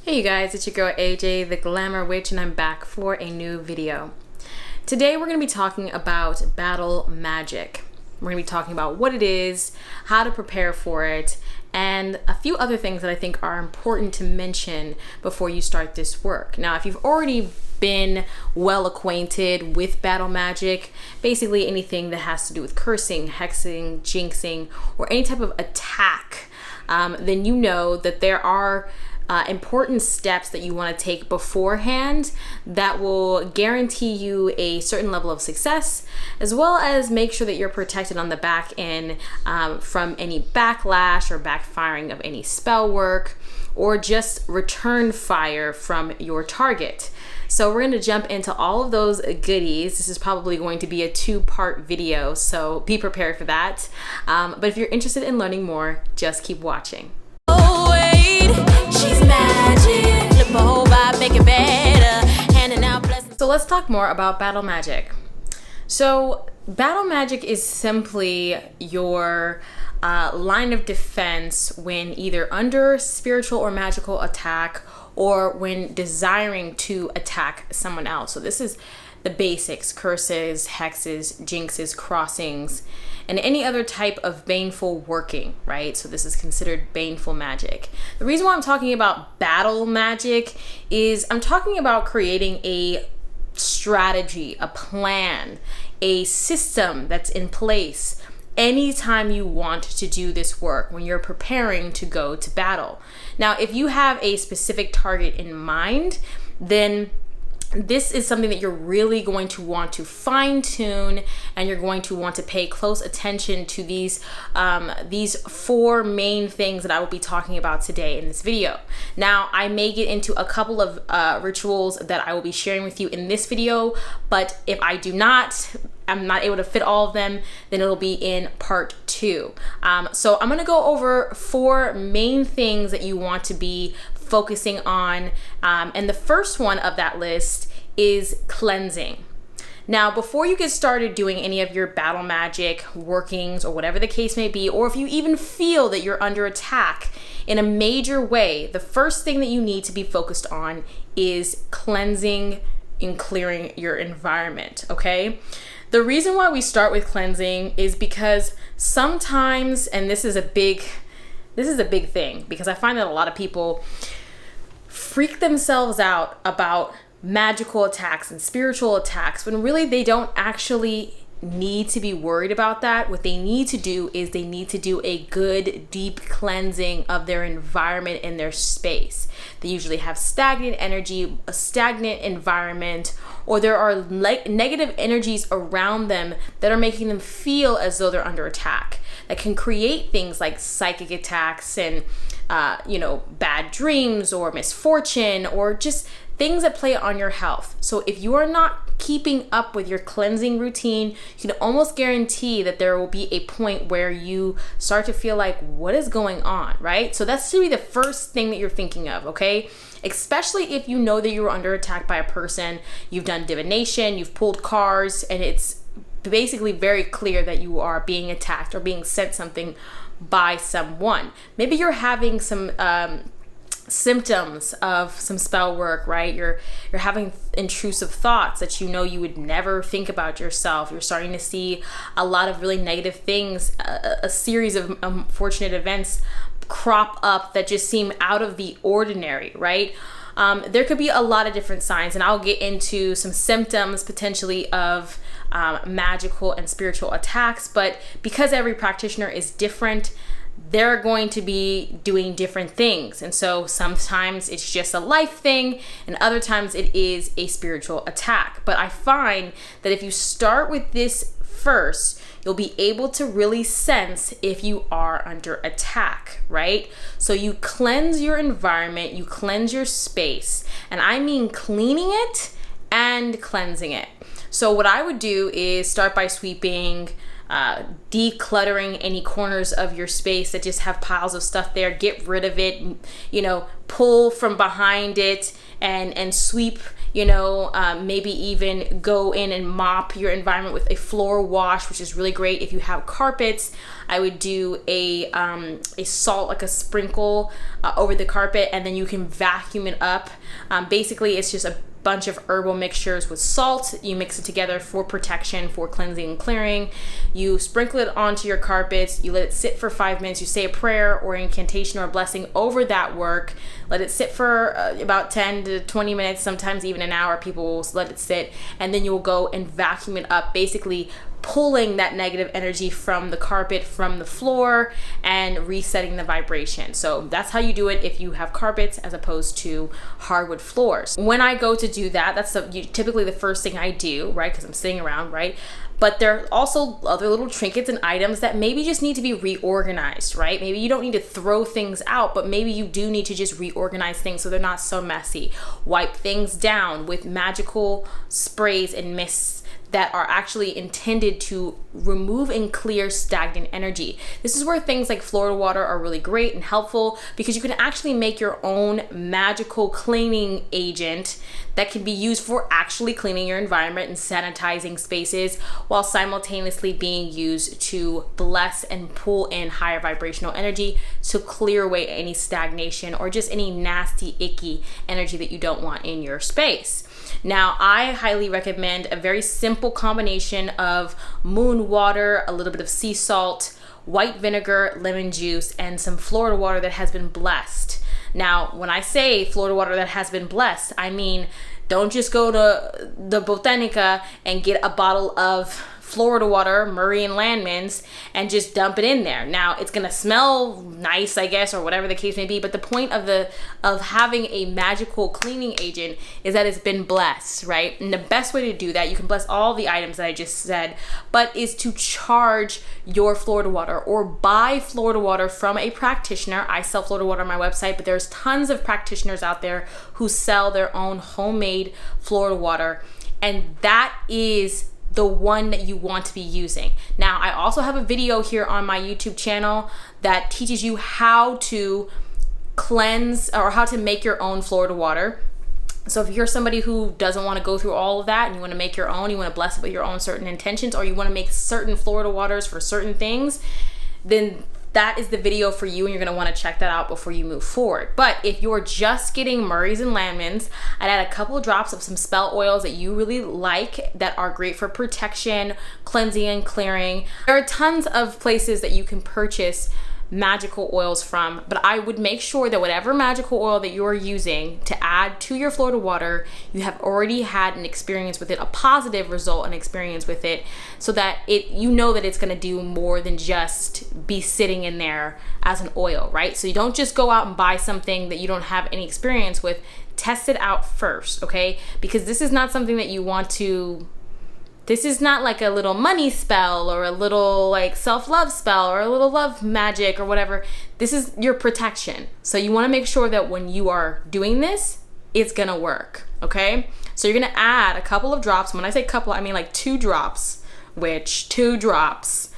Hey you guys, it's your girl AJ, the Glamour Witch, and I'm back for a new video. Today we're going to be talking about battle magic. We're going to be talking about what it is, how to prepare for it, and a few other things that I think are important to mention before you start this work. Now, if you've already been well acquainted with battle magic, basically anything that has to do with cursing, hexing, jinxing, or any type of attack, then you know that there are important steps that you want to take beforehand that will guarantee you a certain level of success, as well as make sure that you're protected on the back end from any backlash or backfiring of any spell work or just return fire from your target. So we're going to jump into all of those goodies. This is probably going to be a two-part video, so be prepared for that. But if you're interested in learning more, just keep watching. Oh wait, she's magic. Flip a whole vibe, make it better. Handing out blessings. So let's talk more about battle magic. So battle magic is simply your line of defense when either under spiritual or magical attack or when desiring to attack someone else. So this is the basics: curses, hexes, jinxes, crossings, and any other type of baneful working, right? So this is considered baneful magic. The reason why I'm talking about battle magic is I'm talking about creating a strategy, a plan, a system that's in place anytime you want to do this work when you're preparing to go to battle. Now, if you have a specific target in mind, then this is something that you're really going to want to fine tune, and you're going to want to pay close attention to these four main things that I will be talking about today in this video. Now, I may get into a couple of rituals that I will be sharing with you in this video, but if I'm not able to fit all of them, then it'll be in part 2. So I'm gonna go over 4 main things that you want to be focusing on, and the first one of that list is cleansing. Now, before you get started doing any of your battle magic workings or whatever the case may be, or if you even feel that you're under attack in a major way, the first thing that you need to be focused on is cleansing and clearing your environment, okay? The reason why we start with cleansing is because sometimes, and this is a big thing, because I find that a lot of people freak themselves out about magical attacks and spiritual attacks when really they don't actually need to be worried about that. What they need to do is they need to do a good deep cleansing of their environment and their space. They usually have stagnant energy, a stagnant environment, or there are negative energies around them that are making them feel as though they're under attack. That can create things like psychic attacks and bad dreams or misfortune or just things that play on your health. So if you are not keeping up with your cleansing routine, you can almost guarantee that there will be a point where you start to feel like, what is going on, right? So that's to be the first thing that you're thinking of, okay? Especially if you know that you were under attack by a person, you've done divination, you've pulled cards, and it's basically very clear that you are being attacked or being sent something by someone. Maybe you're having some symptoms of some spell work, right? You're having intrusive thoughts that you know you would never think about yourself. You're starting to see a lot of really negative things, a series of unfortunate events crop up that just seem out of the ordinary, right? There could be a lot of different signs, and I'll get into some symptoms potentially of magical and spiritual attacks, but because every practitioner is different, they're going to be doing different things. And so sometimes it's just a life thing, and other times it is a spiritual attack. But I find that if you start with this first, you'll be able to really sense if you are under attack, right? So you cleanse your environment, you cleanse your space, and I mean cleaning it and cleansing it. So what I would do is start by sweeping, decluttering any corners of your space that just have piles of stuff there. Get rid of it, pull from behind it and sweep maybe even go in and mop your environment with a floor wash, which is really great. If you have carpets, I would do a salt, like a sprinkle over the carpet, and then you can vacuum it up. Basically, it's just a bunch of herbal mixtures with salt. You mix it together for protection, for cleansing and clearing. You sprinkle it onto your carpets. You let it sit for 5 minutes. You say a prayer or incantation or a blessing over that work. Let it sit for about 10 to 20 minutes, sometimes even an hour. People will let it sit, and then you'll go and vacuum it up, basically pulling that negative energy from the carpet, from the floor, and resetting the vibration. So that's how you do it if you have carpets as opposed to hardwood floors. When I go to do that, that's typically the first thing I do, right? Because I'm sitting around, right? But there are also other little trinkets and items that maybe just need to be reorganized, right? Maybe you don't need to throw things out, but maybe you do need to just reorganize things so they're not so messy. Wipe things down with magical sprays and mists that are actually intended to remove and clear stagnant energy. This is where things like Florida water are really great and helpful, because you can actually make your own magical cleaning agent that can be used for actually cleaning your environment and sanitizing spaces, while simultaneously being used to bless and pull in higher vibrational energy to clear away any stagnation or just any nasty, icky energy that you don't want in your space. Now, I highly recommend a very simple combination of moon water, a little bit of sea salt, white vinegar, lemon juice, and some Florida water that has been blessed. Now, when I say Florida water that has been blessed, I mean, don't just go to the Botanica and get a bottle of Florida water, Murray and Landman's, and just dump it in there. Now, it's gonna smell nice, I guess, or whatever the case may be, but the point of having a magical cleaning agent is that it's been blessed, right? And the best way to do that, you can bless all the items that I just said, but is to charge your Florida water or buy Florida water from a practitioner. I sell Florida water on my website, but there's tons of practitioners out there who sell their own homemade Florida water, and that is the one that you want to be using. Now, I also have a video here on my YouTube channel that teaches you how to cleanse or how to make your own Florida water. So if you're somebody who doesn't want to go through all of that and you want to make your own, you want to bless it with your own certain intentions, or you want to make certain Florida waters for certain things, then that is the video for you, and you're gonna wanna check that out before you move forward. But if you're just getting Murray's and Landman's, I'd add a couple of drops of some spell oils that you really like that are great for protection, cleansing, and clearing. There are tons of places that you can purchase magical oils from, but I would make sure that whatever magical oil that you're using to add to your Florida water, you have already had an experience with it, a positive result and experience with it, so that you know that it's going to do more than just be sitting in there as an oil, right? So you don't just go out and buy something that you don't have any experience with. Test it out first, okay? Because this is not something that you want to This is not like a little money spell or a little like self-love spell or a little love magic or whatever. This is your protection. So you want to make sure that when you are doing this, it's going to work, okay? So you're going to add a couple of drops. When I say couple, I mean like 2 drops, which 2 drops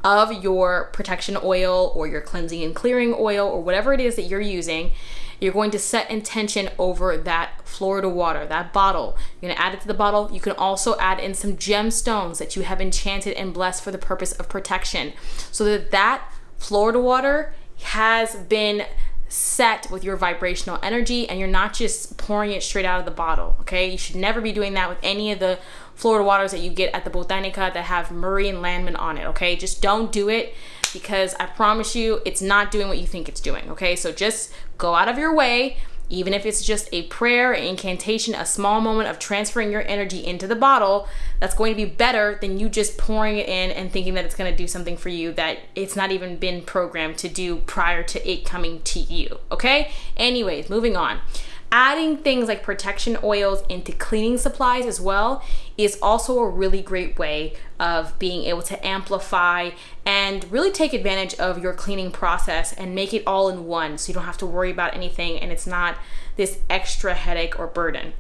of your protection oil or your cleansing and clearing oil or whatever it is that you're using. You're going to set intention over that Florida water, that bottle. You're going to add it to the bottle. You can also add in some gemstones that you have enchanted and blessed for the purpose of protection, so that that Florida water has been set with your vibrational energy and you're not just pouring it straight out of the bottle, okay? You should never be doing that with any of the Florida waters that you get at the Botanica that have Murray and Landman on it, okay? Just don't do it, because I promise you it's not doing what you think it's doing, okay? So just go out of your way, even if it's just a prayer, an incantation, a small moment of transferring your energy into the bottle. That's going to be better than you just pouring it in and thinking that it's going to do something for you that it's not even been programmed to do prior to it coming to you, okay? Anyways, moving on. Adding things like protection oils into cleaning supplies as well is also a really great way of being able to amplify and really take advantage of your cleaning process and make it all in one, so you don't have to worry about anything and it's not this extra headache or burden.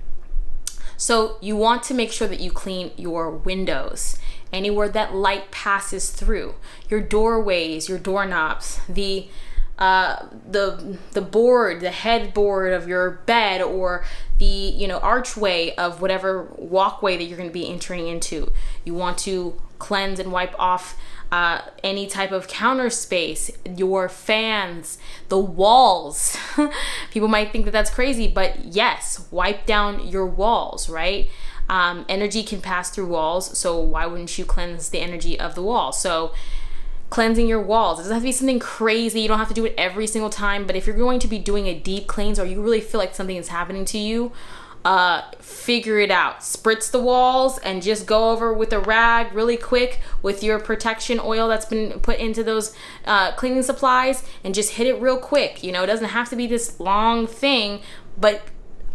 So you want to make sure that you clean your windows, anywhere that light passes through, your doorways, your doorknobs, the the board, the headboard of your bed, or the, you know, archway of whatever walkway that you're going to be entering into. You want to cleanse and wipe off any type of counter space, your fans, the walls. People might think that that's crazy, but yes, wipe down your walls, right? Energy can pass through walls, so why wouldn't you cleanse the energy of the wall? So cleansing your walls, it doesn't have to be something crazy. You don't have to do it every single time, but if you're going to be doing a deep cleanse, or you really feel like something is happening to you, figure it out. Spritz the walls and just go over with a rag really quick with your protection oil that's been put into those cleaning supplies, and just hit it real quick. You know, it doesn't have to be this long thing, but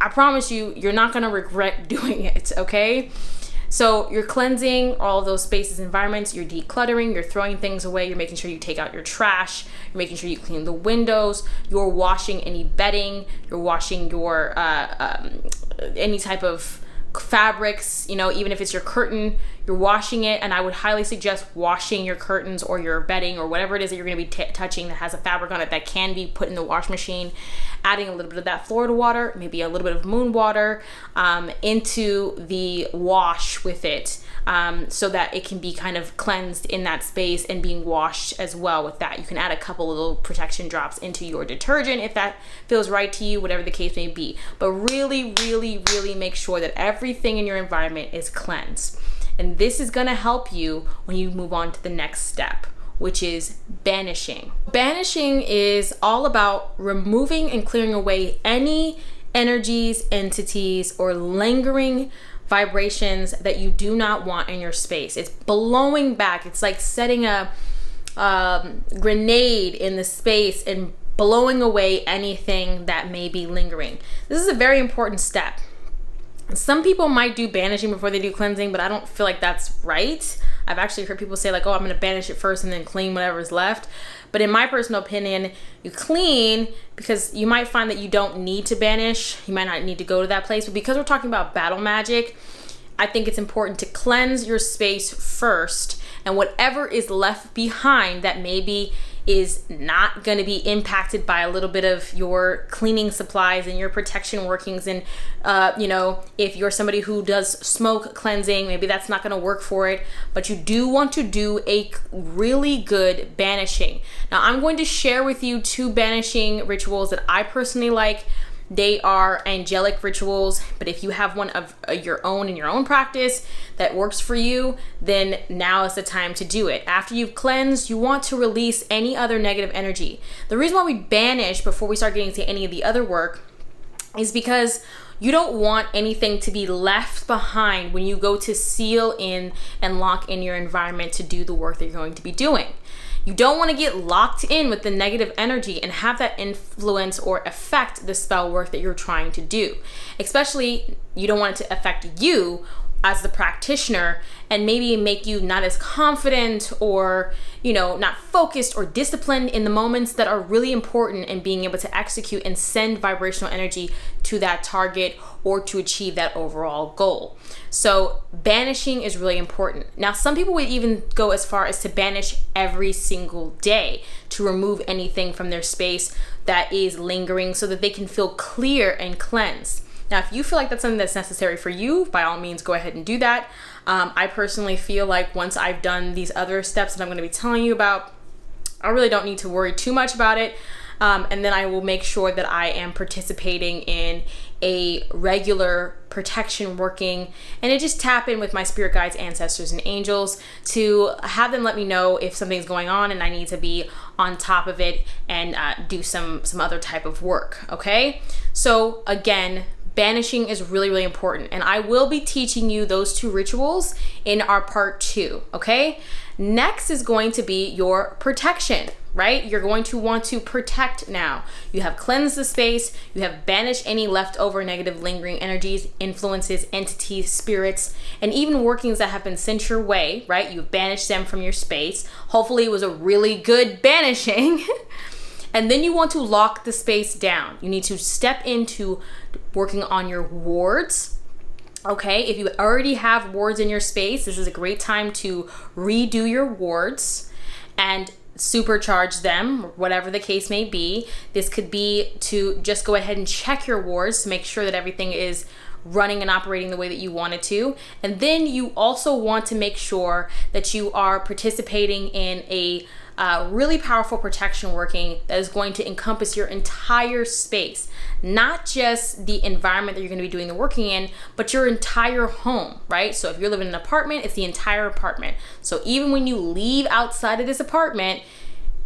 I promise you, you're not going to regret doing it, okay? So you're cleansing all of those spaces, environments, you're decluttering, you're throwing things away, you're making sure you take out your trash, you're making sure you clean the windows, you're washing any bedding, you're washing your any type of fabrics, you know, even if it's your curtain, you're washing it. And I would highly suggest washing your curtains or your bedding or whatever it is that you're going to be touching that has a fabric on it that can be put in the wash machine, adding a little bit of that Florida water, maybe a little bit of moon water into the wash with it, so that it can be kind of cleansed in that space and being washed as well with that. You can add a couple of little protection drops into your detergent if that feels right to you, whatever the case may be. But really, really, really make sure that everything in your environment is cleansed. And this is going to help you when you move on to the next step, which is banishing. Banishing is all about removing and clearing away any energies, entities, or lingering vibrations that you do not want in your space. It's blowing back. It's like setting a grenade in the space and blowing away anything that may be lingering. This is a very important step. Some people might do banishing before they do cleansing, but I don't feel like that's right. I've actually heard people say like, oh, I'm going to banish it first and then clean whatever's left. But in my personal opinion, you clean because you might find that you don't need to banish. You might not need to go to that place. But because we're talking about battle magic, I think it's important to cleanse your space first. And whatever is left behind that maybe is not going to be impacted by a little bit of your cleaning supplies and your protection workings. And, you know, if you're somebody who does smoke cleansing, maybe that's not going to work for it, but you do want to do a really good banishing. Now, I'm going to share with you 2 banishing rituals that I personally like. They are angelic rituals, but if you have one of your own in your own practice that works for you, then now is the time to do it. After you've cleansed, you want to release any other negative energy. The reason why we banish before we start getting to any of the other work is because you don't want anything to be left behind when you go to seal in and lock in your environment to do the work that you're going to be doing. You don't want to get locked in with the negative energy and have that influence or affect the spell work that you're trying to do. Especially, you don't want it to affect you as the practitioner and maybe make you not as confident or, you know, not focused or disciplined in the moments that are really important in being able to execute and send vibrational energy to that target or to achieve that overall goal. So banishing is really important. Now, some people would even go as far as to banish every single day to remove anything from their space that is lingering so that they can feel clear and cleansed. Now, if you feel like that's something that's necessary for you, by all means, go ahead and do that. I personally feel like once I've done these other steps that I'm going to be telling you about, I really don't need to worry too much about it. And then I will make sure that I am participating in a regular protection working, and I just tap in with my spirit guides, ancestors, and angels to have them let me know if something's going on and I need to be on top of it and do some other type of work. Okay, so again, banishing is really, really important, and I will be teaching you those 2 rituals in our part 2. Okay, next is going to be your protection. Right? You're going to want to protect now. You have cleansed the space, you have banished any leftover negative lingering energies, influences, entities, spirits, and even workings that have been sent your way, right? You've banished them from your space. Hopefully it was a really good banishing. And then you want to lock the space down. You need to step into working on your wards. Okay, if you already have wards in your space, this is a great time to redo your wards and supercharge them, whatever the case may be. This could be to just go ahead and check your wards to make sure that everything is running and operating the way that you want it to. And then you also want to make sure that you are participating in a really powerful protection working that is going to encompass your entire space, not just the environment that you're going to be doing the working in, but your entire home, right? So if you're living in an apartment, it's the entire apartment. So even when you leave outside of this apartment,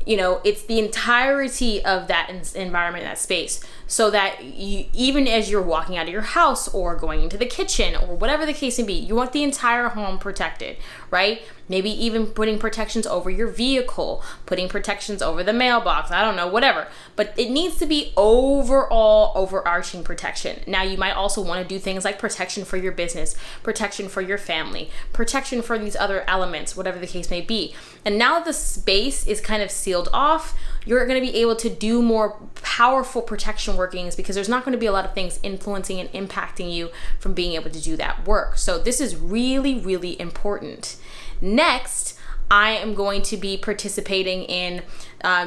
you know, it's the entirety of that environment, that space, so that you, even as you're walking out of your house or going into the kitchen or whatever the case may be, you want the entire home protected, right? Maybe even putting protections over your vehicle, putting protections over the mailbox, I don't know, whatever. But it needs to be overall overarching protection. Now, you might also want to do things like protection for your business, protection for your family, protection for these other elements, whatever the case may be. And now that the space is kind of sealed off, you're going to be able to do more powerful protection workings because there's not going to be a lot of things influencing and impacting you from being able to do that work. So this is really, really important. Next, I am going to be participating in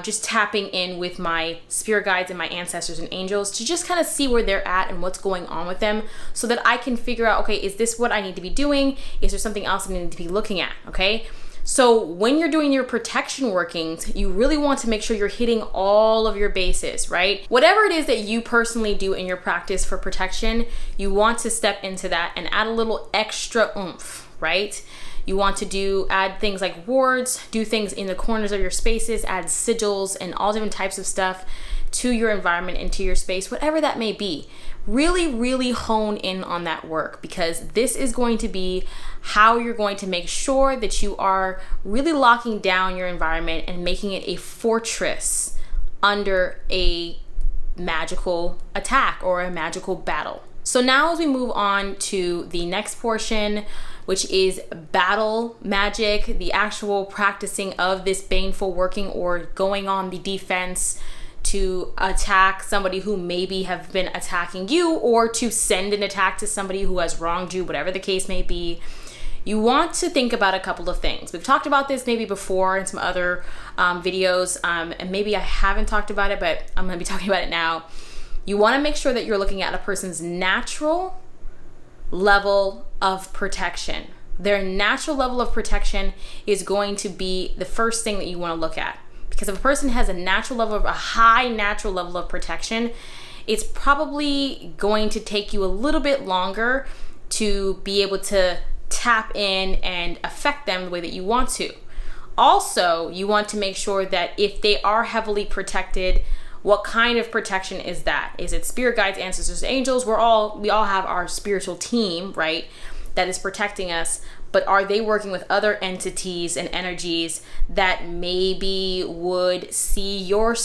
just tapping in with my spirit guides and my ancestors and angels to just kind of see where they're at and what's going on with them so that I can figure out, okay, is this what I need to be doing? Is there something else I need to be looking at? Okay. So when you're doing your protection workings, you really want to make sure you're hitting all of your bases, right? Whatever it is that you personally do in your practice for protection, you want to step into that and add a little extra oomph, right? You want to add things like wards, do things in the corners of your spaces, add sigils and all different types of stuff to your environment and to your space, whatever that may be. Really, really hone in on that work because this is going to be how you're going to make sure that you are really locking down your environment and making it a fortress under a magical attack or a magical battle. So now as we move on to the next portion, which is battle magic, the actual practicing of this baneful working or going on the defense to attack somebody who maybe have been attacking you or to send an attack to somebody who has wronged you, whatever the case may be. You want to think about a couple of things. We've talked about this maybe before in some other videos, and maybe I haven't talked about it, but I'm going to be talking about it now. You want to make sure that you're looking at a person's natural level of protection. Their natural level of protection is going to be the first thing that you want to look at. Because if a person has a high natural level of protection, it's probably going to take you a little bit longer to be able to tap in and affect them the way that you want to. Also, you want to make sure that if they are heavily protected, what kind of protection is that? Is it spirit guides, ancestors, angels? We all have our spiritual team, right, that is protecting us. But are they working with other entities and energies that maybe would see your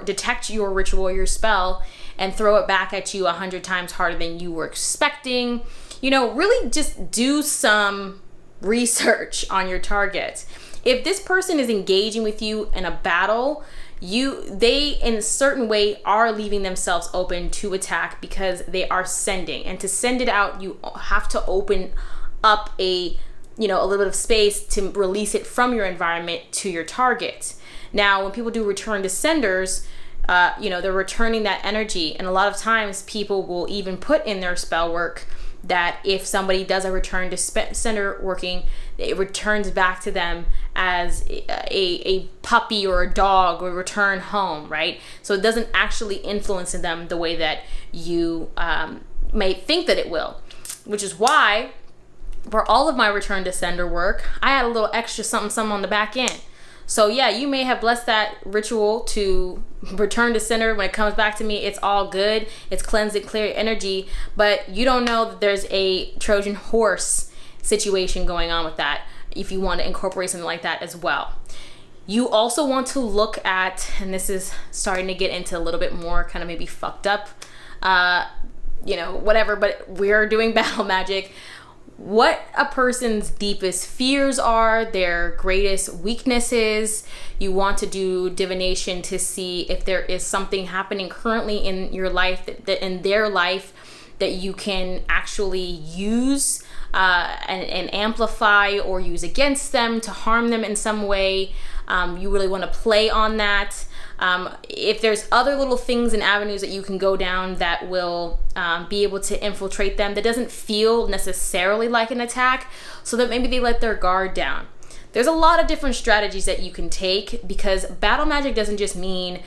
detect your ritual, your spell, and throw it back at you 100 times harder than you were expecting? You know, really just do some research on your target. If this person is engaging with you in a battle, they in a certain way are leaving themselves open to attack because they are sending. And to send it out, you have to open up a little bit of space to release it from your environment to your target. Now, when people do return to senders, they're returning that energy. And a lot of times people will even put in their spell work that if somebody does a return to sender working, it returns back to them as a puppy or a dog or return home, right? So it doesn't actually influence them the way that you may think that it will, which is why for all of my return to sender work, I had a little extra something on the back end. So yeah, you may have blessed that ritual to return to sender. When it comes back to me, it's all good. It's cleansed and clear energy, but you don't know that there's a Trojan horse situation going on with that if you want to incorporate something like that as well. You also want to look at, and this is starting to get into a little bit more kind of maybe fucked up, whatever, but we're doing battle magic. What a person's deepest fears are, their greatest weaknesses. You want to do divination to see if there is something happening currently in your life, that in their life, that you can actually use and amplify or use against them to harm them in some way. You really want to play on that. If there's other little things and avenues that you can go down that will be able to infiltrate them, that doesn't feel necessarily like an attack, so that maybe they let their guard down. There's a lot of different strategies that you can take, because battle magic doesn't just mean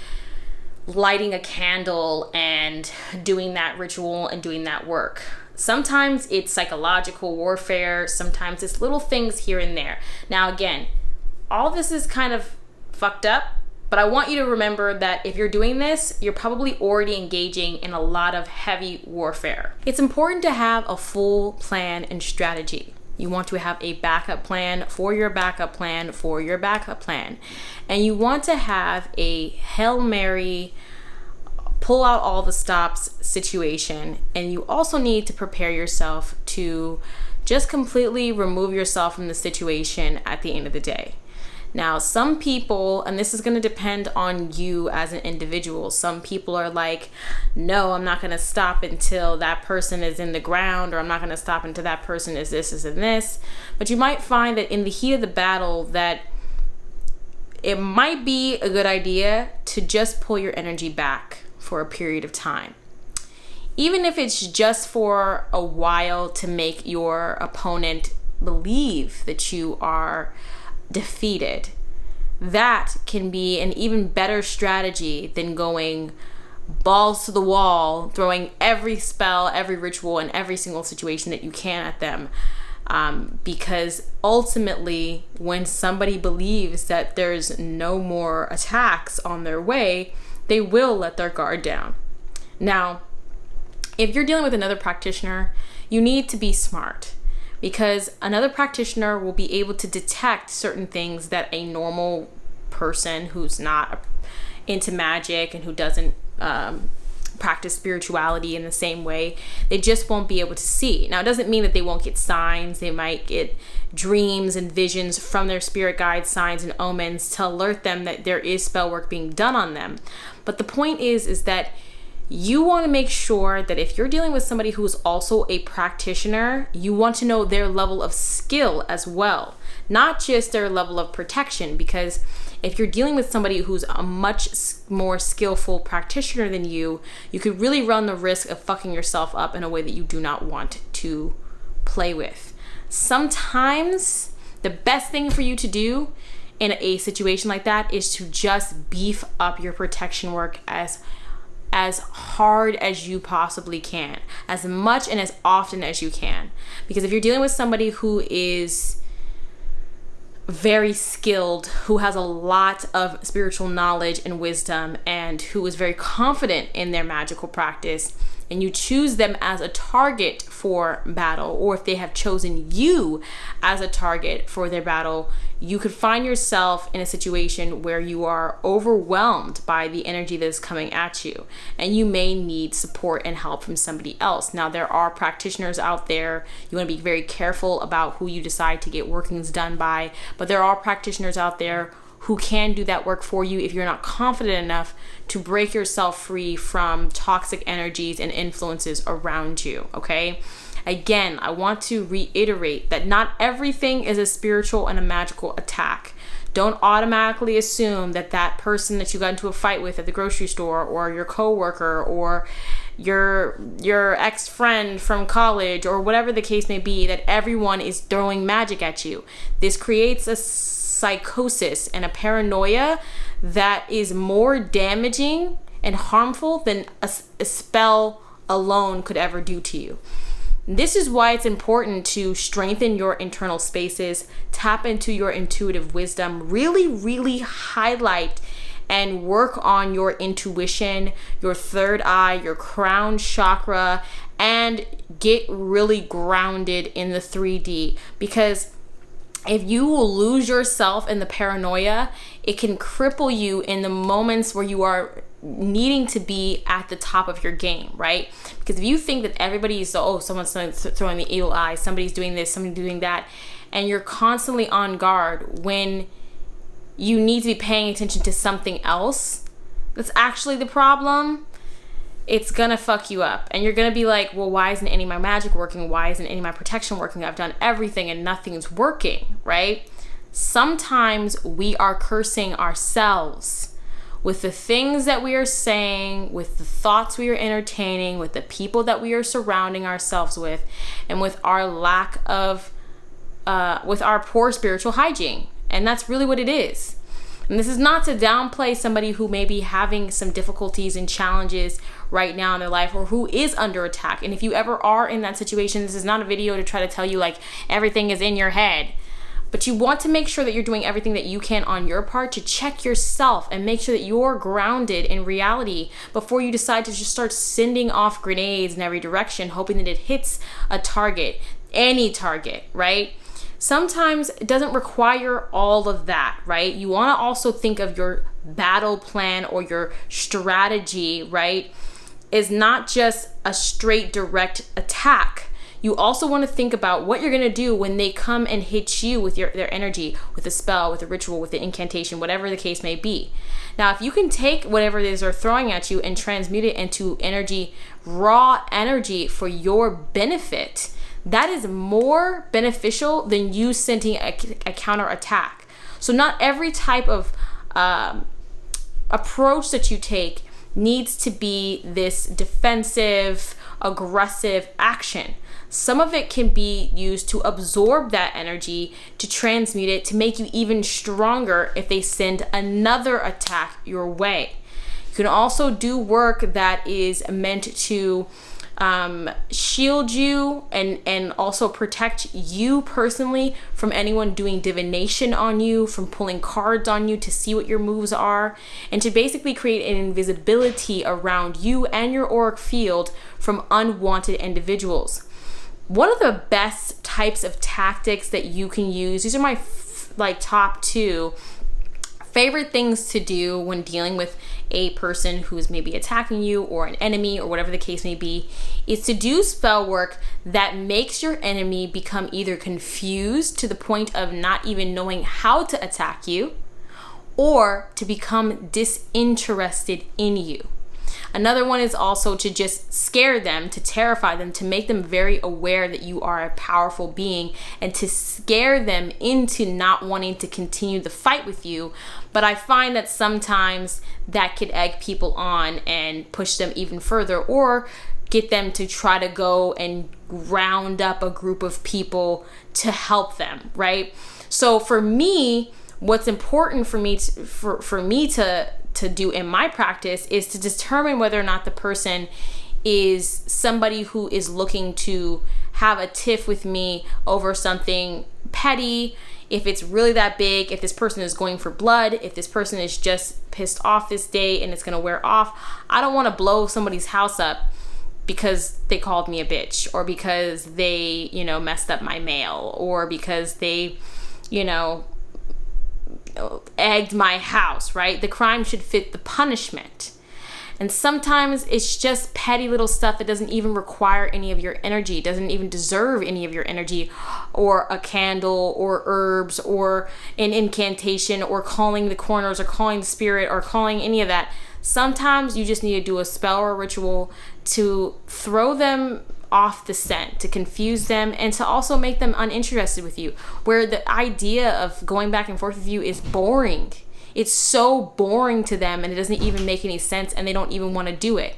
lighting a candle and doing that ritual and doing that work. Sometimes it's psychological warfare. Sometimes it's little things here and there. Now, again, all this is kind of fucked up, but I want you to remember that if you're doing this, you're probably already engaging in a lot of heavy warfare. It's important to have a full plan and strategy. You want to have a backup plan for your backup plan for your backup plan. And you want to have a Hail Mary, pull out all the stops situation. And you also need to prepare yourself to just completely remove yourself from the situation at the end of the day. Now, some people, and this is going to depend on you as an individual, some people are like, no, I'm not going to stop until that person is in the ground, or I'm not going to stop until that person is this, and this. But you might find that in the heat of the battle that it might be a good idea to just pull your energy back for a period of time. Even if it's just for a while, to make your opponent believe that you are defeated. That can be an even better strategy than going balls to the wall, throwing every spell, every ritual, and every single situation that you can at them. Because ultimately, when somebody believes that there's no more attacks on their way, they will let their guard down. Now, if you're dealing with another practitioner, you need to be smart, because another practitioner will be able to detect certain things that a normal person who's not into magic and who doesn't practice spirituality in the same way, they just won't be able to see. Now, it doesn't mean that they won't get signs. They might get dreams and visions from their spirit guides, signs and omens to alert them that there is spell work being done on them. But the point is that you want to make sure that if you're dealing with somebody who is also a practitioner, you want to know their level of skill as well, not just their level of protection. Because if you're dealing with somebody who's a much more skillful practitioner than you, you could really run the risk of fucking yourself up in a way that you do not want to play with. Sometimes the best thing for you to do in a situation like that is to just beef up your protection work as hard as you possibly can, as much and as often as you can. Because if you're dealing with somebody who is very skilled, who has a lot of spiritual knowledge and wisdom, and who is very confident in their magical practice, and you choose them as a target for battle, or if they have chosen you as a target for their battle, you could find yourself in a situation where you are overwhelmed by the energy that is coming at you, and you may need support and help from somebody else. Now, there are practitioners out there. You want to be very careful about who you decide to get workings done by, but there are practitioners out there who can do that work for you if you're not confident enough to break yourself free from toxic energies and influences around you, okay? Again, I want to reiterate that not everything is a spiritual and a magical attack. Don't automatically assume that that person that you got into a fight with at the grocery store, or your coworker, or your ex-friend from college, or whatever the case may be, that everyone is throwing magic at you. This creates a psychosis and a paranoia that is more damaging and harmful than a spell alone could ever do to you. This is why it's important to strengthen your internal spaces, tap into your intuitive wisdom, really highlight and work on your intuition, your third eye, your crown chakra, and get really grounded in the 3D. Because if you will lose yourself in the paranoia, it can cripple you in the moments where you are needing to be at the top of your game, right? Because if you think that everybody's, someone's throwing the evil eye, somebody's doing this, somebody's doing that, and you're constantly on guard when you need to be paying attention to something else that's actually the problem, it's gonna fuck you up. And you're gonna be like, well, why isn't any of my magic working? Why isn't any of my protection working? I've done everything and nothing's working, right? sometimes we are cursing ourselves with the things that we are saying, with the thoughts we are entertaining, with the people that we are surrounding ourselves with, and with our lack of, with our poor spiritual hygiene. And that's really what it is. And this is not to downplay somebody who may be having some difficulties and challenges right now in their life, or who is under attack. And if you ever are in that situation, this is not a video to try to tell you like everything is in your head. But you want to make sure that you're doing everything that you can on your part to check yourself and make sure that you're grounded in reality before you decide to just start sending off grenades in every direction, hoping that it hits a target, any target, right? Sometimes it doesn't require all of that, right? You want to also think of your battle plan or your strategy, right? Is not just a straight direct attack. You also want to think about what you're going to do when they come and hit you with their energy, with a spell, with a ritual, with an incantation, whatever the case may be. Now, if you can take whatever it is they're throwing at you and transmute it into energy, raw energy for your benefit, that is more beneficial than you sending a counter attack. So not every type of approach that you take needs to be this defensive, aggressive action. Some of it can be used to absorb that energy, to transmute it, to make you even stronger if they send another attack your way. You can also do work that is meant to shield you and also protect you personally from anyone doing divination on you, from pulling cards on you to see what your moves are, and to basically create an invisibility around you and your auric field from unwanted individuals. One of the best types of tactics that you can use, these are my top 2 favorite things to do when dealing with a person who's maybe attacking you or an enemy or whatever the case may be, is to do spell work that makes your enemy become either confused to the point of not even knowing how to attack you, or to become disinterested in you. Another one is also to just scare them, to terrify them, to make them very aware that you are a powerful being, and to scare them into not wanting to continue the fight with you. But I find that sometimes that could egg people on and push them even further, or get them to try to go and round up a group of people to help them, right? So for me, what's important for me to do in my practice is to determine whether or not the person is somebody who is looking to have a tiff with me over something petty, if it's really that big, if this person is going for blood, if this person is just pissed off this day and it's going to wear off. I don't want to blow somebody's house up because they called me a bitch, or because they, messed up my mail, or because they, egged my house, right? The crime should fit the punishment. And sometimes it's just petty little stuff that doesn't even require any of your energy, doesn't even deserve any of your energy, or a candle, or herbs, or an incantation, or calling the corners, or calling the spirit, or calling any of that. Sometimes you just need to do a spell or a ritual to throw them off the scent, to confuse them, and to also make them uninterested with you, where the idea of going back and forth with you is boring. It's so boring to them, and it doesn't even make any sense, and they don't even want to do it.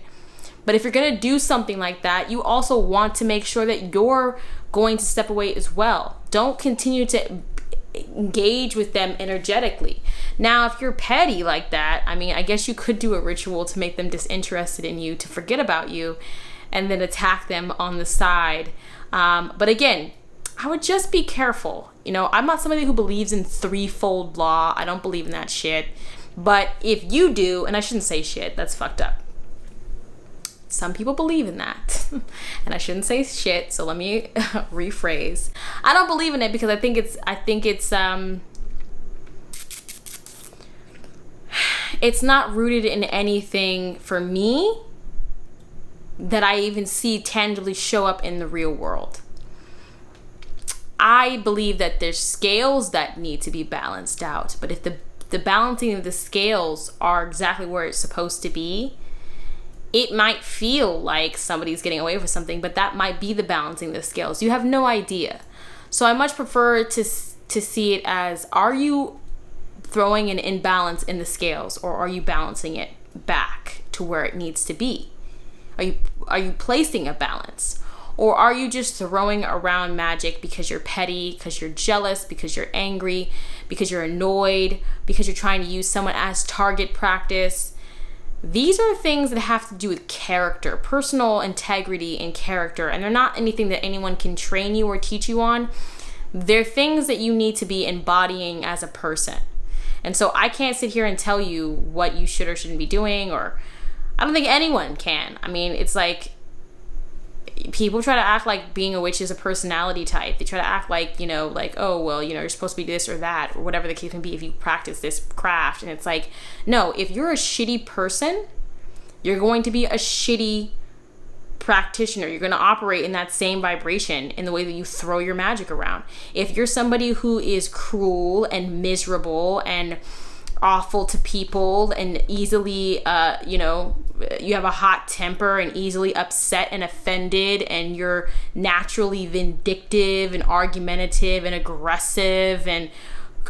But if you're going to do something like that, you also want to make sure that you're going to step away as well. Don't continue to engage with them energetically. Now, if you're petty like that, I guess you could do a ritual to make them disinterested in you, to forget about you, and then attack them on the side. But again, I would just be careful. I'm not somebody who believes in threefold law. I don't believe in that shit. But if you do, and I shouldn't say shit, that's fucked up. Some people believe in that. And I shouldn't say shit, so let me rephrase. I don't believe in it because I think it's not rooted in anything for me that I even see tangibly show up in the real world. I believe that there's scales that need to be balanced out, but if the balancing of the scales are exactly where it's supposed to be, it might feel like somebody's getting away with something, but that might be the balancing of the scales. You have no idea. So I much prefer to to see it as, are you throwing an imbalance in the scales, or are you balancing it back to where it needs to be? Are you placing a balance? Or are you just throwing around magic because you're petty, because you're jealous, because you're angry, because you're annoyed, because you're trying to use someone as target practice? These are things that have to do with character, personal integrity and character, and they're not anything that anyone can train you or teach you on. They're things that you need to be embodying as a person. And so I can't sit here and tell you what you should or shouldn't be doing, or I don't think anyone can. I mean, it's like, people try to act like being a witch is a personality type. They try to act like, like, oh, well, you're supposed to be this or that, or whatever the case may be if you practice this craft. And it's like, no, if you're a shitty person, you're going to be a shitty practitioner. You're going to operate in that same vibration in the way that you throw your magic around. If you're somebody who is cruel and miserable and awful to people and easily, you have a hot temper and easily upset and offended, and you're naturally vindictive and argumentative and aggressive and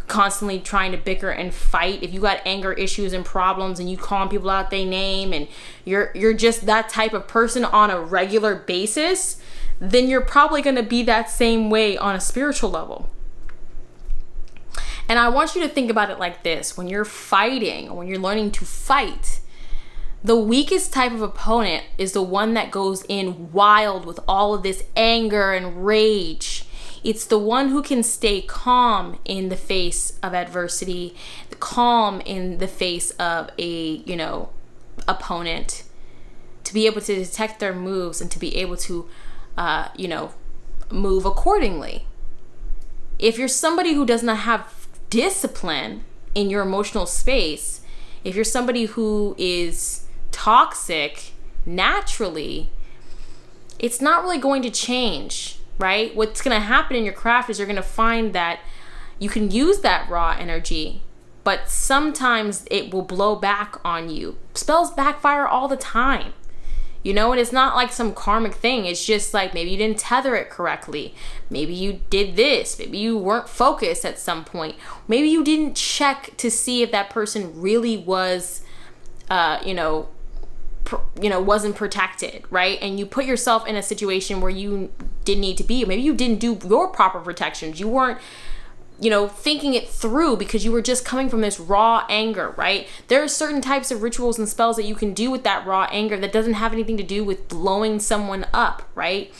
constantly trying to bicker and fight, if you got anger issues and problems and you calling people out their name, and you're just that type of person on a regular basis, then you're probably going to be that same way on a spiritual level. And I want you to think about it like this. When you're fighting, or when you're learning to fight, the weakest type of opponent is the one that goes in wild with all of this anger and rage. It's the one who can stay calm in the face of adversity, calm in the face of a, opponent, to be able to detect their moves and to be able to, move accordingly. If you're somebody who does not have discipline in your emotional space, if you're somebody who is toxic naturally, it's not really going to change, right? What's going to happen in your craft is you're going to find that you can use that raw energy, but sometimes it will blow back on you. Spells backfire all the time. And it's not like some karmic thing. It's just like, maybe you didn't tether it correctly. Maybe you did this. Maybe you weren't focused at some point. Maybe you didn't check to see if that person really was, wasn't protected, right? And you put yourself in a situation where you didn't need to be. Maybe you didn't do your proper protections. You weren't, thinking it through because you were just coming from this raw anger, right? There are certain types of rituals and spells that you can do with that raw anger that doesn't have anything to do with blowing someone up, right?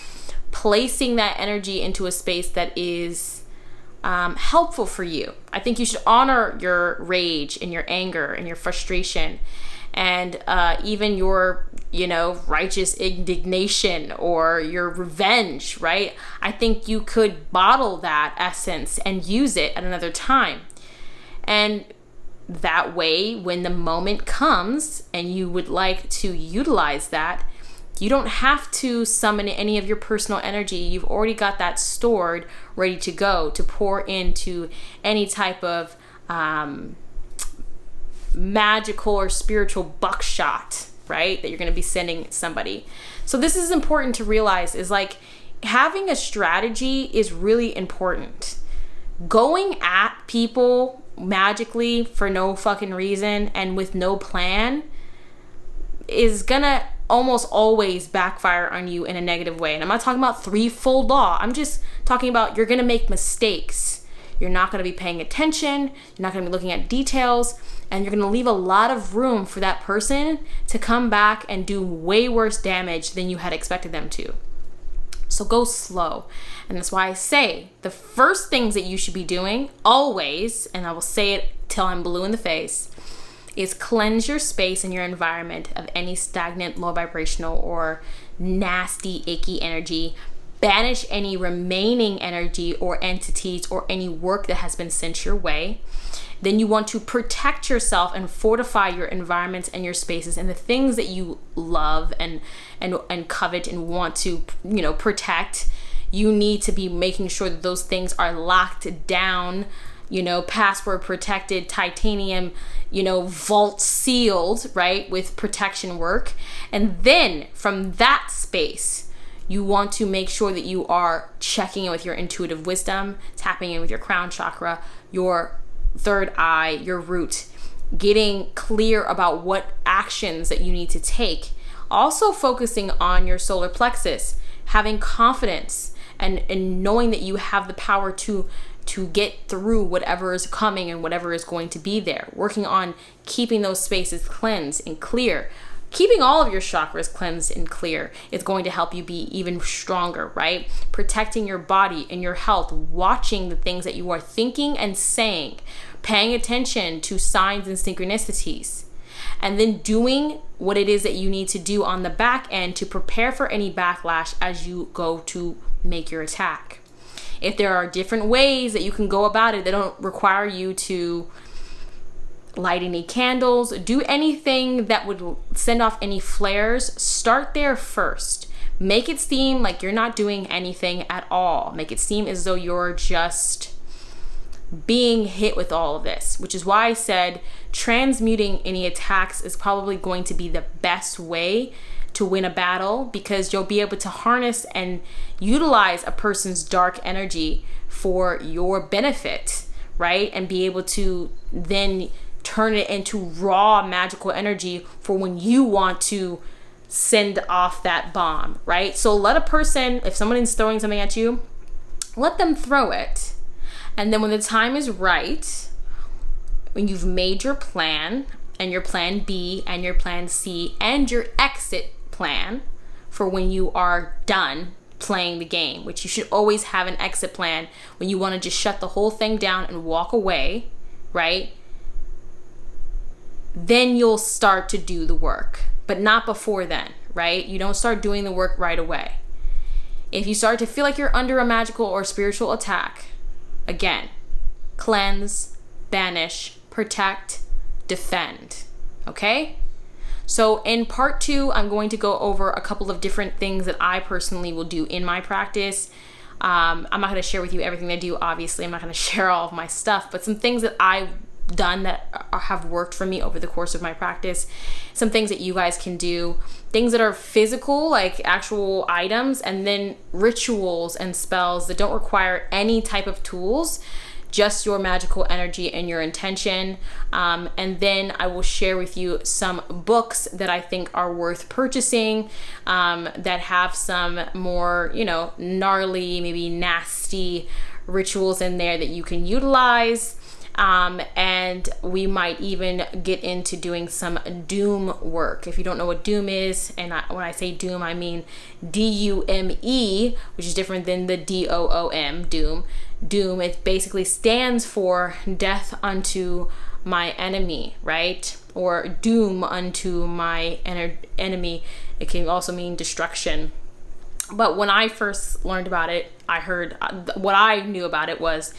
Placing that energy into a space that is helpful for you. I think you should honor your rage and your anger and your frustration, and even your, righteous indignation or your revenge, right? I think you could bottle that essence and use it at another time. And that way, when the moment comes and you would like to utilize that, you don't have to summon any of your personal energy. You've already got that stored, ready to go, to pour into any type of magical or spiritual buckshot, right, that you're going to be sending somebody. So this is important to realize, is like, having a strategy is really important. Going at people magically for no fucking reason and with no plan is gonna almost always backfire on you in a negative way. And I'm not talking about threefold law. I'm just talking about, you're gonna make mistakes. You're not going to be paying attention. You're not going to be looking at details. And you're going to leave a lot of room for that person to come back and do way worse damage than you had expected them to. So go slow. And that's why I say the first things that you should be doing always, and I will say it till I'm blue in the face, is cleanse your space and your environment of any stagnant, low vibrational, or nasty, icky energy. Banish any remaining energy or entities or any work that has been sent your way. Then you want to protect yourself and fortify your environments and your spaces and the things that you love and covet and want to, protect. You need to be making sure that those things are locked down, password protected, titanium, vault sealed, right, with protection work. And then from that space, You want to make sure that you are checking in with your intuitive wisdom, tapping in with your crown chakra, your third eye, your root, getting clear about what actions that you need to take. Also focusing on your solar plexus, having confidence and knowing that you have the power to get through whatever is coming and whatever is going to be there. Working on keeping those spaces cleansed and clear. Keeping all of your chakras cleansed and clear is going to help you be even stronger, right? Protecting your body and your health, watching the things that you are thinking and saying, paying attention to signs and synchronicities, and then doing what it is that you need to do on the back end to prepare for any backlash as you go to make your attack. If there are different ways that you can go about it, they don't require you to light any candles, do anything that would send off any flares. Start there first. Make it seem like you're not doing anything at all. Make it seem as though you're just being hit with all of this, which is why I said transmuting any attacks is probably going to be the best way to win a battle, because you'll be able to harness and utilize a person's dark energy for your benefit, right? And be able to then turn it into raw magical energy for when you want to send off that bomb, right? So let a person, if someone is throwing something at you, let them throw it. And then when the time is right, when you've made your plan and your plan B and your plan C and your exit plan for when you are done playing the game, which you should always have an exit plan when you want to just shut the whole thing down and walk away, right? Then you'll start to do the work, but not before then, right? You don't start doing the work right away. If you start to feel like you're under a magical or spiritual attack, again, cleanse, banish, protect, defend, okay? So in part 2, I'm going to go over a couple of different things that I personally will do in my practice. I'm not going to share with you everything I do, obviously. I'm not going to share all of my stuff, but some things that I've done that have worked for me over the course of my practice, some things that you guys can do, things that are physical, like actual items, and then rituals and spells that don't require any type of tools, just your magical energy and your intention. And then I will share with you some books that I think are worth purchasing, that have some more, gnarly, maybe nasty rituals in there that you can utilize. And we might even get into doing some doom work. If you don't know what doom is, and when I say doom, I mean D-U-M-E, which is different than the D-O-O-M, doom. Doom, it basically stands for death unto my enemy, right? Or doom unto my enemy. It can also mean destruction. But when I first learned about it, I heard what I knew about it was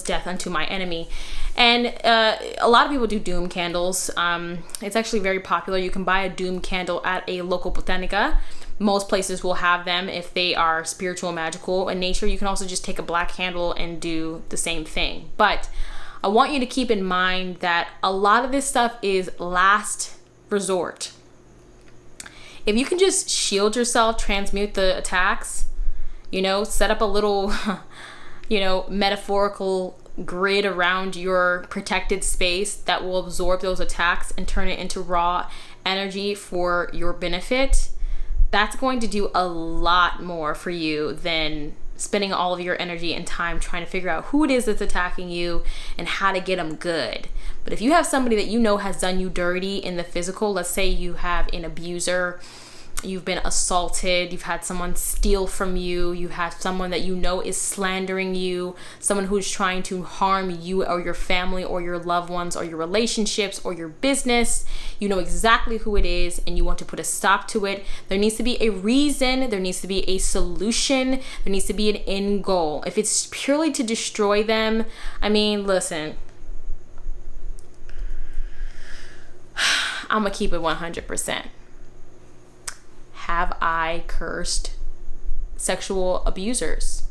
death unto my enemy. And a lot of people do doom candles. It's actually very popular. You can buy a doom candle at a local botanica. Most places will have them if they are spiritual, magical in nature. You can also just take a black candle and do the same thing. But I want you to keep in mind that a lot of this stuff is last resort. If you can just shield yourself, transmute the attacks, set up a little, metaphorical grid around your protected space that will absorb those attacks and turn it into raw energy for your benefit, that's going to do a lot more for you than spending all of your energy and time trying to figure out who it is that's attacking you and how to get them good. But if you have somebody that has done you dirty in the physical, let's say you have an abuser, you've been assaulted, you've had someone steal from you, you have someone that is slandering you, someone who's trying to harm you or your family or your loved ones or your relationships or your business, you know exactly who it is and you want to put a stop to it. There needs to be a reason, there needs to be a solution, there needs to be an end goal. If it's purely to destroy them, listen, I'm gonna keep it 100%. Have I cursed sexual abusers?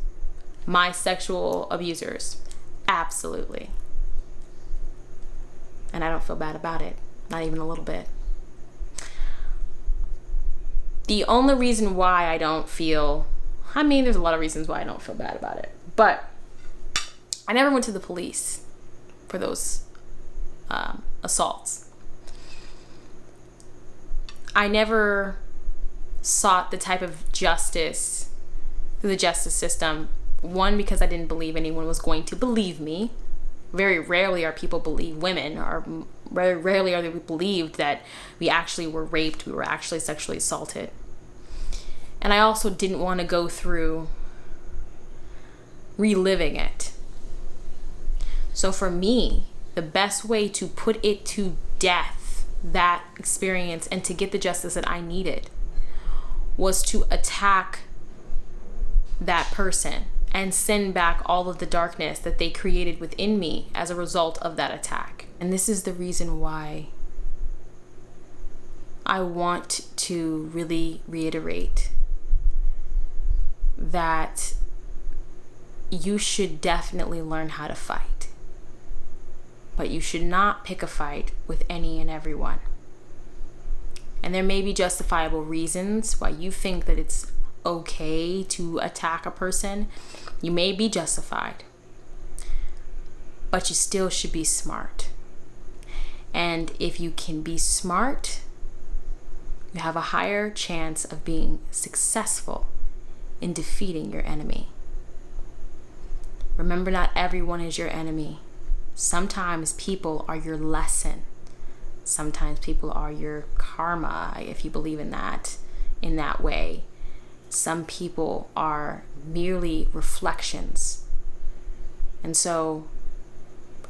My sexual abusers? Absolutely. And I don't feel bad about it. Not even a little bit. The only reason why I don't feel, I mean, there's a lot of reasons why I don't feel bad about it, but I never went to the police for those assaults. I never sought the type of justice through the justice system. One, because I didn't believe anyone was going to believe me. Very rarely are people believe women, or very rarely are they believed that we actually were raped, we were actually sexually assaulted. And I also didn't want to go through reliving it. So for me, the best way to put it to death, that experience, and to get the justice that I needed, was to attack that person and send back all of the darkness that they created within me as a result of that attack. And this is the reason why I want to really reiterate that you should definitely learn how to fight. But you should not pick a fight with any and everyone. And there may be justifiable reasons why you think that it's okay to attack a person. You may be justified, but you still should be smart. And if you can be smart, you have a higher chance of being successful in defeating your enemy. Remember, not everyone is your enemy. Sometimes people are your lesson. Sometimes people are your karma, if you believe in that way. Some people are merely reflections. And so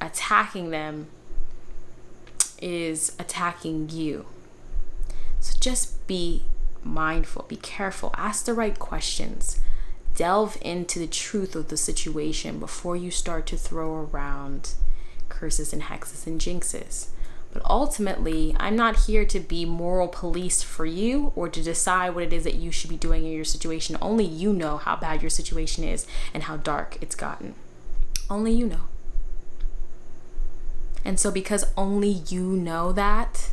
attacking them is attacking you. So just be mindful, be careful, ask the right questions, delve into the truth of the situation before you start to throw around curses and hexes and jinxes. But ultimately, I'm not here to be moral police for you or to decide what it is that you should be doing in your situation. Only you know how bad your situation is and how dark it's gotten. Only you know. And so because only you know that,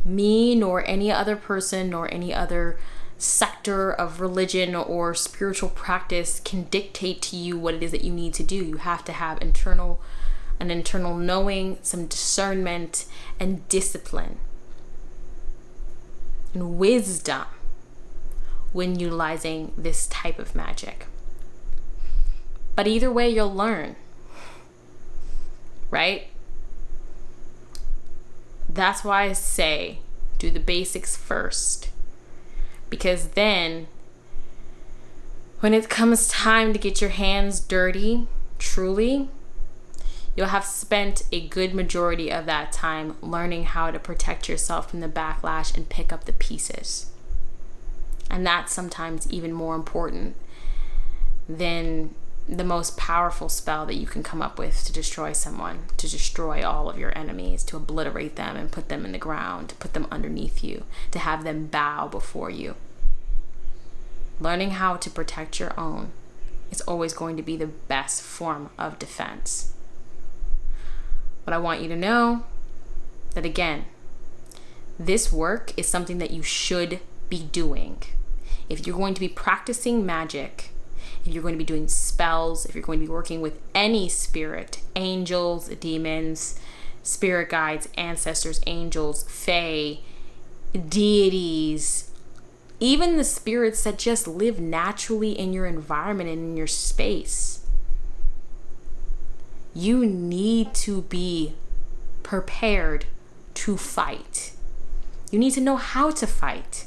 me nor any other person nor any other sector of religion or spiritual practice can dictate to you what it is that you need to do. You have to have an internal knowing, some discernment, and discipline and wisdom when utilizing this type of magic. But either way, you'll learn, right? That's why I say do the basics first, because then when it comes time to get your hands dirty, truly, you'll have spent a good majority of that time learning how to protect yourself from the backlash and pick up the pieces. And that's sometimes even more important than the most powerful spell that you can come up with to destroy someone, to destroy all of your enemies, to obliterate them and put them in the ground, to put them underneath you, to have them bow before you. Learning how to protect your own is always going to be the best form of defense. But I want you to know that, again, this work is something that you should be doing. If you're going to be practicing magic, if you're going to be doing spells, if you're going to be working with any spirit, angels, demons, spirit guides, ancestors, angels, fae, deities, even the spirits that just live naturally in your environment and in your space, you need to be prepared to fight. You need to know how to fight.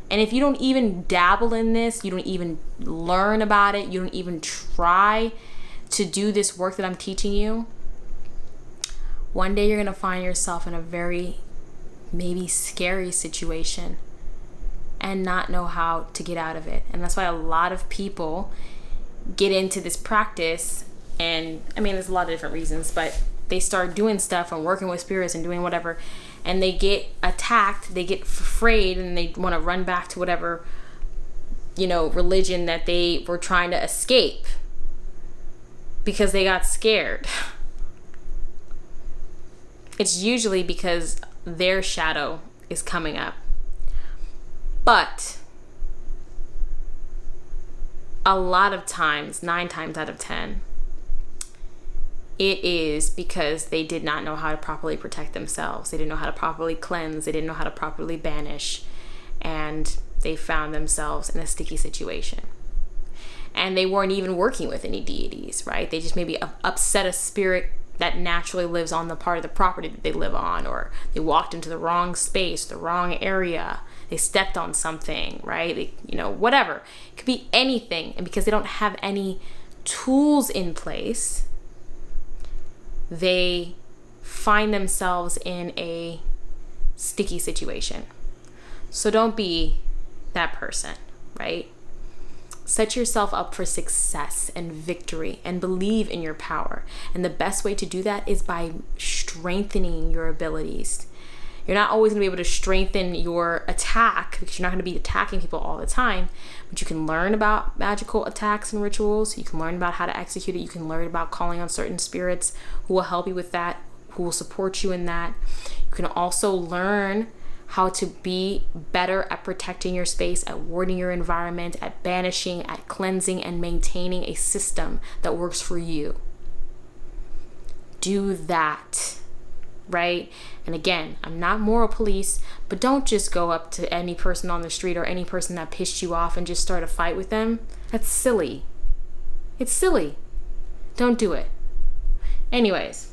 And if you don't even dabble in this, you don't even learn about it, you don't even try to do this work that I'm teaching you, one day you're going to find yourself in a very maybe scary situation and not know how to get out of it. And that's why a lot of people get into this practice. And I mean, there's a lot of different reasons, but they start doing stuff and working with spirits and doing whatever, and they get attacked, they get afraid, and they want to run back to whatever, religion that they were trying to escape because they got scared. It's usually because their shadow is coming up. But a lot of times, 9 times out of 10, it is because they did not know how to properly protect themselves. They didn't know how to properly cleanse. They didn't know how to properly banish. And they found themselves in a sticky situation. And they weren't even working with any deities, right? They just maybe upset a spirit that naturally lives on the part of the property that they live on, or they walked into the wrong space, the wrong area. They stepped on something, right? Whatever. It could be anything. And because they don't have any tools in place, they find themselves in a sticky situation. So don't be that person, right? Set yourself up for success and victory and believe in your power. And the best way to do that is by strengthening your abilities. You're not always going to be able to strengthen your attack because you're not going to be attacking people all the time, but you can learn about magical attacks and rituals. You can learn about how to execute it. You can learn about calling on certain spirits who will help you with that, who will support you in that. You can also learn how to be better at protecting your space, at warding your environment, at banishing, at cleansing, and maintaining a system that works for you. Do that, right? And again, I'm not moral police, but don't just go up to any person on the street or any person that pissed you off and just start a fight with them. That's silly. It's silly. Don't do it. Anyways.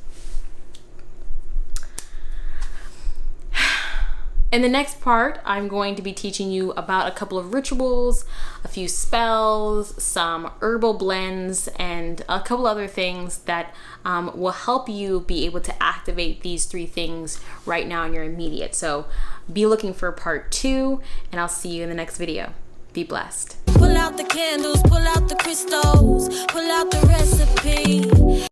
In the next part, I'm going to be teaching you about a couple of rituals, a few spells, some herbal blends, and a couple other things that will help you be able to activate these 3 things right now in your immediate. So be looking for part 2, and I'll see you in the next video. Be blessed. Pull out the candles, pull out the crystals, pull out the recipe.